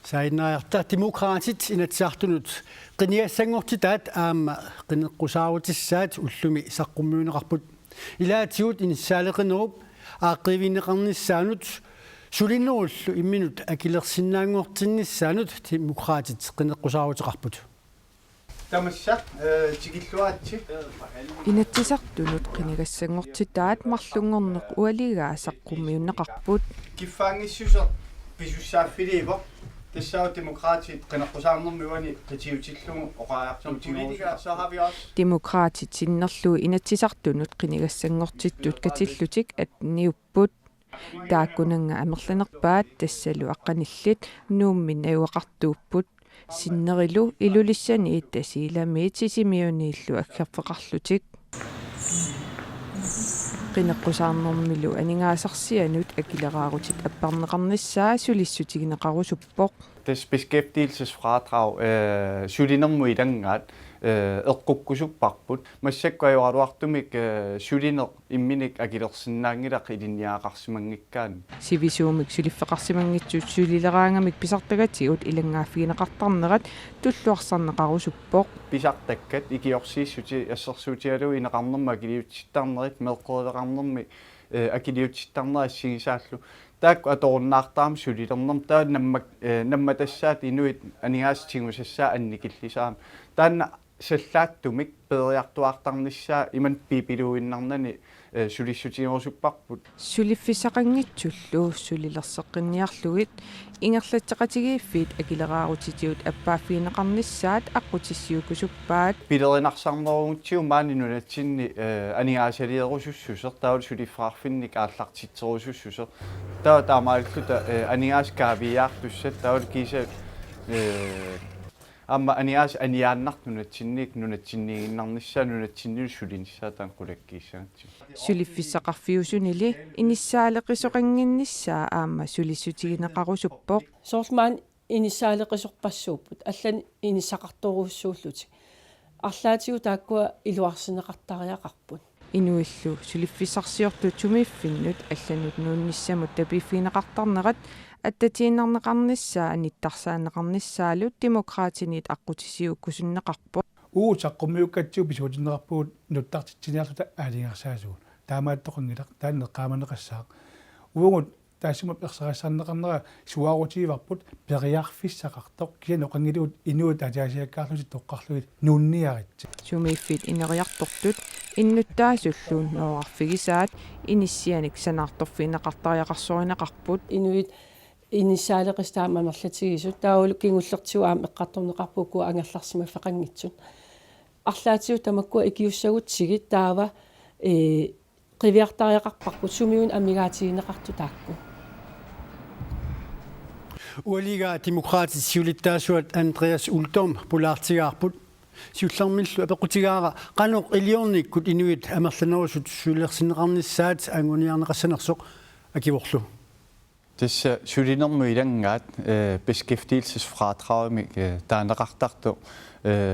Sainnaarta demokraatit inatsiartunut qiniassangortitaat aama qineqqusaarutissaat ullumi saqqummiuneqarput ilaatigut inissaaleqinerup aaqqivineqarnissaanut sulinnerullu imminut akilersinnaanngortinnissaanut demokraatit qineqqusaaruteqarput тамасса тигиллуаатси инатсисартунут qinigassangortitaat марлунгорнеқ уалигаа саққуммиуннеқарпут киффаангиссусер писуссааффиливо тассаа демократит qeneqqusаарнэрмуани qitiutillугу оқаартутигуусаа демократит синнерлуу инатсисартунут qinigassangortittut катиллутик ат ниуппут тааккунанга амерланерпаат тассалу аққаниллит нууммин аюақартууппут синнерилу илулиссани тасииламиит сисимиунииллу аггерфеқарлутик qeneqqusаарнэрмилу анингаасарсианут акилераарутит аппарнеқарниссаа сулиссутигинеқарусуппоқ das beskæftigelsesfradrag sulinermu idangaat eqqukkusupparput massakkuajuaruartumik suliner imminik akilersinnaangilaq ilinniaaqarsimangikkaan сивисуумик сулиффеқарсимангитсут сулилераангамик писартагатигут илангааффигинеқартарнерат туллуарсарнеқарусуппоқ писартаккат икиорсииссути ассерсуутиалу инеқарнерма акилиутситтарнерит меққулеқарнерми акилиутситтарнерассигисааллу таак аторуннаартаам сулилернерм таа намма тассаат инуит анигаастигусассаа анникиллисаам таанна саллааттумик периартуартарниссаа иман пипилуиннарнани сулиссутигорусуппарпут сулиффисақангитсуллу сулилерсеққинниарлугит ингерлатсеқатигииффит акилераарутитиут аппааффиинеқарниссаат аққутиссиукусуппаат пилеринарсарнеругутсиу маанинунатсинни анигаасалиерусуссусер таул сулиффаарфинник ааллартитсерусуссусер таа таамааллута анигааскаавиаартуссат таул киса амма аниас аниааннартунатсинник нунатсиннигиннарниссаа нунатсиннил сулиниссаатаан qulakkiissaatsi сулиффисақарфиусунили иниссаалеқисоқангинниссаа аама сулиссутигинеқарусуппоқ соорлмаан иниссаалеқисорпассууппут аллани иниссақарторуссууллутик арлаатигу тааккуа илуарсинеқартариақарпут инуиллу сулиффисарсиортут сумииффиннут алланут нуунниссамут tapiffiineqartarnerat аттатииннарнеқарниссаа аниттарсаанеқарниссаалут демократинит аққутисиуккусуннеқарпо саққуммиуккатсиу писуутиннеқарпуут нуттартитсиниарлута аалингерсаасуун таамааттоқангилақ тааннеққааманеқассаақ уугут таасимап ерсерассаарнеқарнера суаарутигиварпут периарфиссақартоқ киано қангилуут инуут атаасиаккаарлути тоққарлуит нуунниаритси сумииффит инериартортут иннуттаасуллуун ноорфигисаат иниссианик санаарторфинеқартариақарсоринеқарпут инуит иниссаалеқистааманерлатигисут таулу кингуллертигуаам эққарторнеқарпукку ангерларсима феқангитсут арлаатигу тамаккуа икиуссагутсигит таава qivиартариақарпарпут сумиун амигаатигинеқарту таакку уалига демократит сиулиттаасуат Андреас Улдом пулаартигаарпут сиуллармиллу апеқутигаара канеқ илиорниккут инуит амерланерусут сулерсинеқарниссаат ангуниарнеқассанерсоқ акиворлу Tässä sulinermu ilangaat beskæftigelsesfradragmi taanеқартарту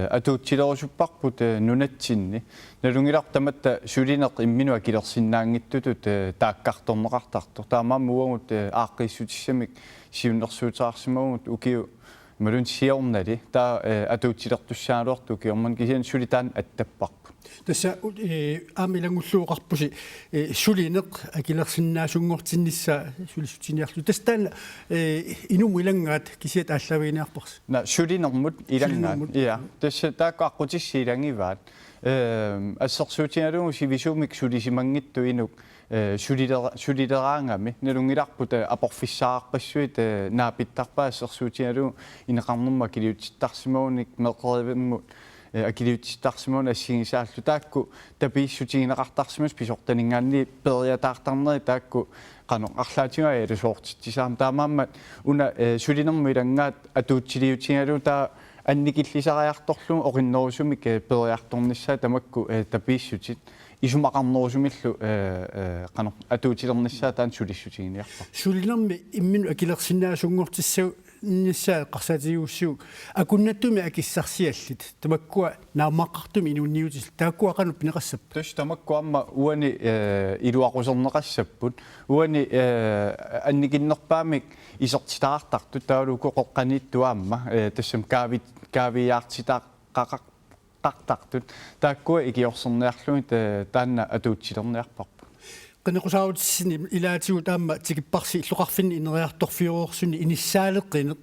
атуутсилерусуппарпут нунатсинни налунгилартаматта сулинеқ иммину акилерсиннаангиттутут тааккарторнеқартарту таамааммуагут ааққиссутиссамик сиуннерсуутаарсимагут укиу малун сиорнали таа атуутсилертуссаалуарту киорман кисиан сулитаан аттаппарпут тасса аамилангуллууқарпуси сулинеқ акилерсиннаасунгортиннисса сулиссутиниарлу тастаан инумилангаат кисиат ааллавиниарпарс на сулинермут илангаат иа тасса тааққаққутиссиилангиваат ассерсуутиналугу сивисуумик сулисимангитту инук сулилераангами налунгиларпута апорфиссаарпассуит наапиттарпаа ассерсуутиналугу инеқарнерма килиутиттарсимагуник меққеривиммут акилиутиттарсимуун ассигисааллу таакку тапииссутигинеқартарсимас писортанингаанни периатаартарнери таакку qano арлаатига элусоортитсисаам таамааммат уна сулинерму илангаат атуутсилиутигалу таа анникиллисариарторлу ориннерусумик периарторниссаа тамакку тапииссутит исумақарнерусумиллу qano атуутилерниссаа таан сулиссутигиниарпа сулинерми иммину акилерсиннаасунгортиссау нисsaa қарсаатигууссуг акуннаттуми акиссарсиаллит тамаккуа наамааққартуми инуунниутил тааккуақану пинеқассап тус тамаккуамма уани илуақусернеқассаппут уани анникиннерпаамик исертитаартарту таалуку қоққаниттуаамма тассам кавиаартитаа qaqtaqtut taakkua ikiorserniarlumi taanna atuutsilерниарпарпу qinnequsaarutisini ilaatigu taamma tikipparsi illuqarfinni ineriartorfiuruorsuni inissaaleqqineq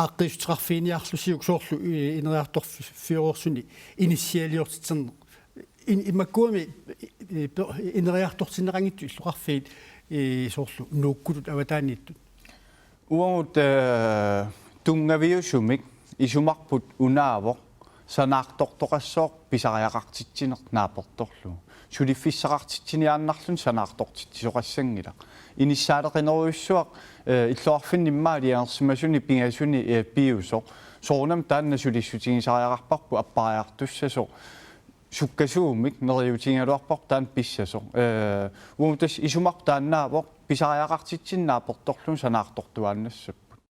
aaqqisutiqarfiiniarlusiuk soorlu ineriartorfiuruorsuni inissialiortitserneq immakkuami ineriartortinneqangittu illuqarfiit soorlu nuukkulut avataaniittut uamut tungaviusumik isumarput unaavo sanaartortoqassooq pisariaqartitsineq naaportorlu suliffissaqartitsiniaannarlun sanaartortitsisoqassangila inissaaleqineruissuaq illuarfinnimaalianersimasuni pingasuni piusoq soornam taanna sulissutigisariaqarparpu appariartussasoq sukkasuumik neriutigaluarpor taan pissasoq umutas isumaq taannaavoq pisariaqartitsinaaportorlun sanaartortuaannassap